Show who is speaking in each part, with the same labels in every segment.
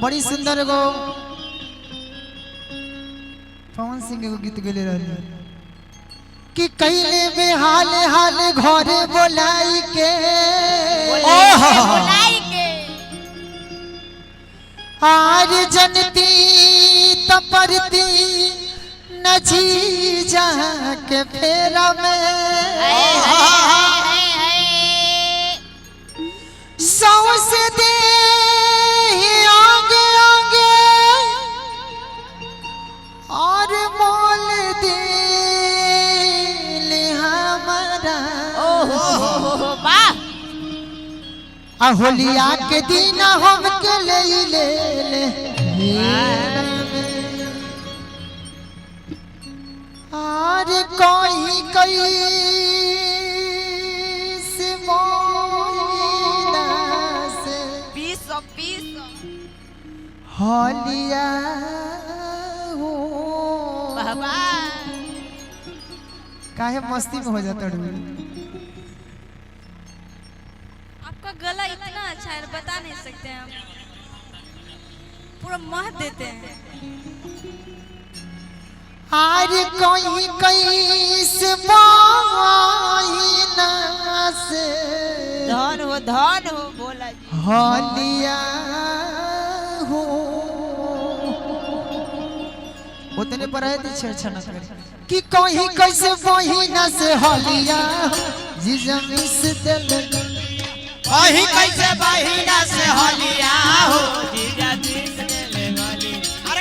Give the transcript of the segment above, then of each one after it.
Speaker 1: बड़ी सुंदर एगो पवन सिंह एगो गीत गेले रहली कि कैले बेहाल हाल घरे बोलाई के आर जनती तपरती नची जाके फेरा में सौ से दे आगे आगे और मोल दे हमारा होलिया के दिन हम के ले और कोई कई से मोइना से होलिया हो काहे मस्ती में हो जाता है।
Speaker 2: आपका गला इतना अच्छा है बता नहीं सकते हम पूरा मह देते हैं।
Speaker 1: आज कोई कैसे मोइना से
Speaker 3: धन हो बोला जी
Speaker 1: होलिया हो उतने पर आए छेड़छाड़ न करे कि कोई कैसे मोहिना से होलिया जीजा मिस दिल
Speaker 3: कहीं कैसे बहिना से होलिया हो जीजा मिस दिल वाली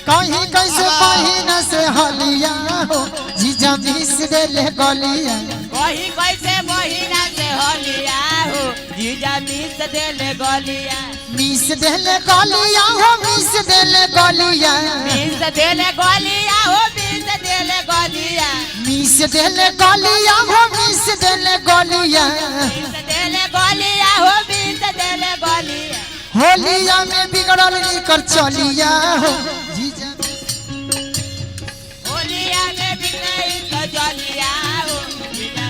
Speaker 1: कहीं कैसे मोहिना से होलिया हो जीजा मिस दिल गलिया
Speaker 3: कहीं कैसे बहिना से होलिया हो जीजा मिस दिल गलिया
Speaker 1: मिस दिल गलिया हो मिस दिल गलिया
Speaker 3: मिस दिल गलिया हो मिस दिल गलिया
Speaker 1: मिस दिल गलिया हो मिस दिल गलिया
Speaker 3: मिस दिल गलिया हो मिस दिल गलिया
Speaker 1: होलिया में बिगड़ल निकर चलिया हो जीजा
Speaker 3: होलिया में बिगड़ी तो जलिया हो जीजा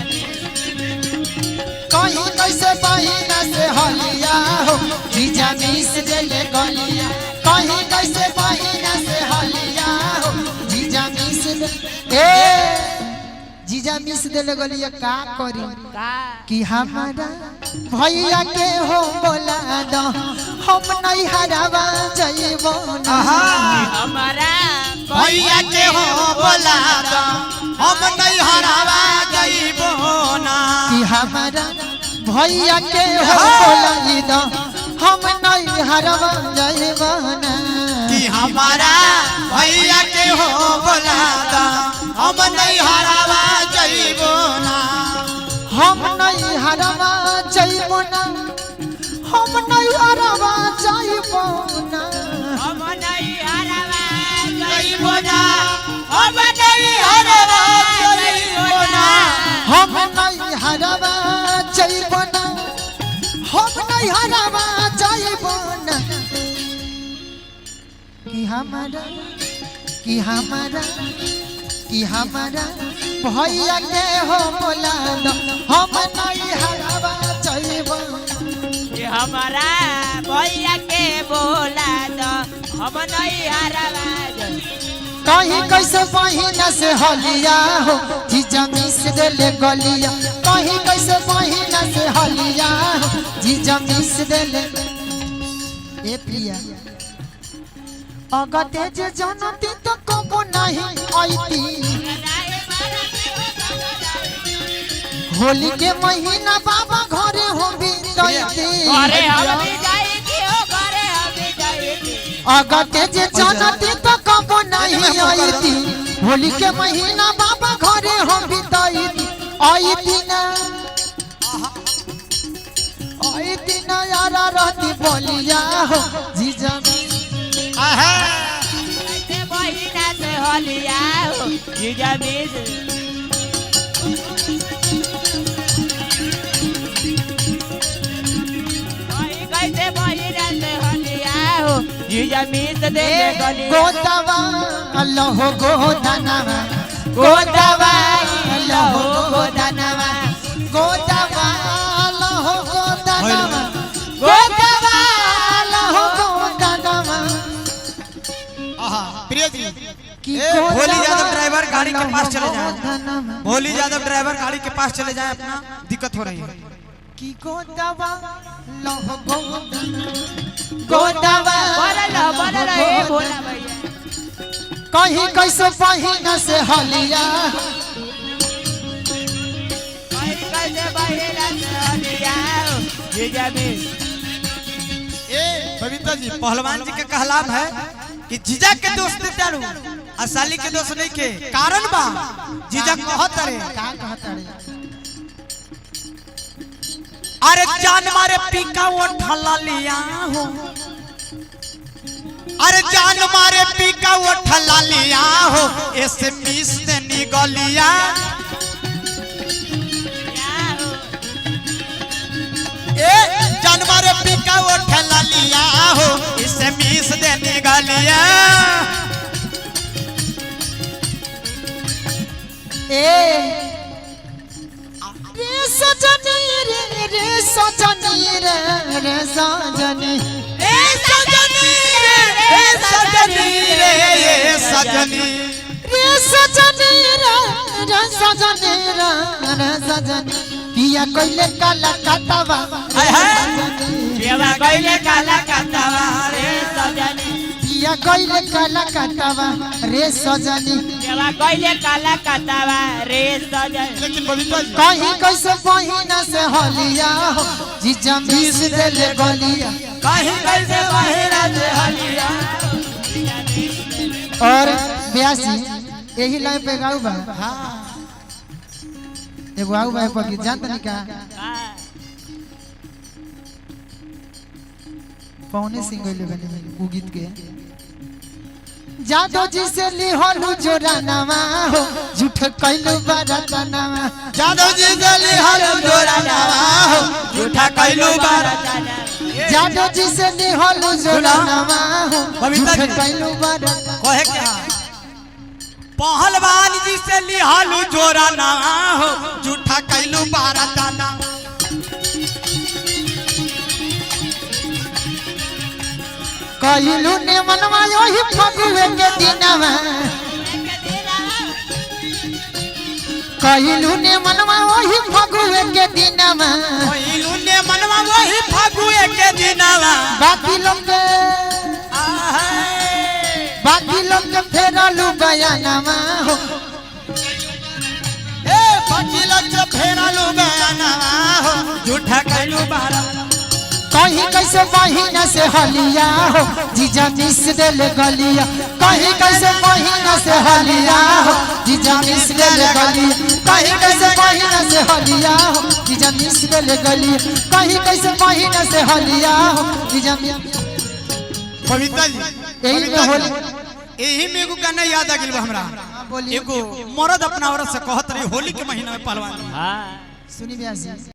Speaker 1: कहीं कैसे बहिना से होलिया हो जीजा मिस दिल गलिया कहीं कैसे बहिना से होलिया हो जीजा मिस दिल जीजा मिस दिल गलिया का करी
Speaker 3: का
Speaker 1: कि हमारा भैया के हो बोला दो हम नहीं हरावा जइबो ना
Speaker 3: हमारा भैया के हो बोला दो हम नहीं हरावा जइबो ना
Speaker 1: कि हमारा भैया के हो बोला दो हम नहीं हरावा जइबो ना
Speaker 3: कि हमारा भैया के हो बोला दो हम नहीं हरावा जइबो ना
Speaker 1: हम नहीं हरावा जइबो ना हम नहीं हरावा जइबो ना
Speaker 3: हम नहीं हरावा जइबो ना हम नहीं हरावा जइबो ना
Speaker 1: हम नहीं हरावा जइबो ना हम नहीं हरावा जइबो ना कि हमारा भैया के हो बोला दो हम नहीं हरावा जइबो
Speaker 3: कि हमारा भैया के बोला दो हम नहीं हरावा जइबो
Speaker 1: कहीं कैसे बहिना से होलिया हो जीजा मिस दिल गलिया कहीं कैसे बहिना से होलिया हो जीजा मिस दिल ए प्रिया अगते जे जनती तो कबो नहीं आईती होली के महीना बाबा घरे हो भी
Speaker 3: घरे हम भी जाएगी हो घरे हम भी जाएगी
Speaker 1: अगते जे जनती तो कबो नहीं आईती होली के महीना बाबा घरे हो भी आईती ना यारा रहती बोलिया हो जीजा
Speaker 3: कैसे बहिना से होलिया हो जीजा मिस कैसे बहिना से होलिया हो जीजा मिस दे गलिया
Speaker 1: गोदावा अल्लाह गोदानवा
Speaker 3: गोदावा
Speaker 1: अल्लाह गोदानवा गोदावा अल्लाह गोदानवा गोदावा अल्लाह गोदानवा
Speaker 3: प्रिय जी
Speaker 1: कि
Speaker 3: भोली यादव ड्राइवर गाड़ी के पास चले जाए। भोली यादव ड्राइवर गाड़ी के पास चले जाए, अपना दिक्कत हो रही है।
Speaker 1: कि गोदावा लह गोदावा
Speaker 4: बोला ए भोला भैया
Speaker 1: कहीं कैसे पहिना से हलिया
Speaker 4: कैसे बहेरा चलिया जीजा मिस
Speaker 3: बबीता जी पहलवान जी के कहलाम है कि जीजा के दोस्त चालू असाली के दोस्त नहीं के कारण बा जीजा कहत रे
Speaker 1: का कहता रे
Speaker 3: अरे जान मारे पीका वो ठला लिया हो, अरे जान मारे पीका वो ठला लिया हो, ऐसे मिस से निगलिया जान मारे पीका वो ठला लिया हो, इससे मिस दे निगलिया।
Speaker 1: रे सजनी रे सजनी रे सजनी
Speaker 3: ए सजनी रे सजनी रे सजनी
Speaker 1: रे सजनी रे सजनी रे सजनी पिया कोइले काला काटावा
Speaker 3: हाय हाय
Speaker 4: देवा कइले काला काटावा रे सजनी
Speaker 1: पिया कोइले काला काटावा रे सजनी
Speaker 4: देवा कइले काला काटावा रे सजनी।
Speaker 3: लेकिन बबीता जी
Speaker 1: कहीं कैसे पहिना से हलिया हो जीजा मिस देले गलिया
Speaker 4: कहीं कैसे बहेरा से हलिया
Speaker 1: और ब्यासी यही लाइन पे गाऊ बा एगो आऊ बा पकी जानत नहीं का पौने सिंह गइले बने उ गीत के जादो जी से लिहलु जोरानावा हो झूठ कइलु बरतनावा
Speaker 3: जादव जी गली हलो जोरा नावा हो, झूठा कइलू बारताना।
Speaker 1: जादो जी से लिहलु जोरानावा हो
Speaker 3: बबीता
Speaker 1: झूठ
Speaker 3: जी।
Speaker 1: कइलु बरतनावा
Speaker 3: कहे क्या पहलवान जी से लिहालू जोरा नावा हो, झूठा कइलू बारताना।
Speaker 1: कइलु ने मनवा ओही फगुए के दिनवा कइलु ने मनवा ओही फगुए के दिनवा
Speaker 3: कइलू ने मनवा वही फागुए के दिनवा।
Speaker 1: बाकी लोग के बाकी लोग के फेरलु बयानवा हो
Speaker 3: ए फकीला जो फेरालू बयानवा हो, झूठा कइलू बारताना।
Speaker 1: कहीं कैसे महीना से हलिया हो जीजा मिस देले गलिया कहीं कैसे महीना से हलिया हो जीजा मिस देले गलिया कहीं कैसे महीना से हलिया हो जीजा मिस देले गलिया कहीं कैसे महीना से हलिया हो जीजा मिस
Speaker 3: बबीता जी
Speaker 1: यही में होली
Speaker 3: यही में एगो गाना याद आ गेल बा हमरा।
Speaker 1: बोलिए
Speaker 3: एगो मर्द अपना औरत से कहत रही होली के महीना में पहलवान
Speaker 1: सुनी ब्यासी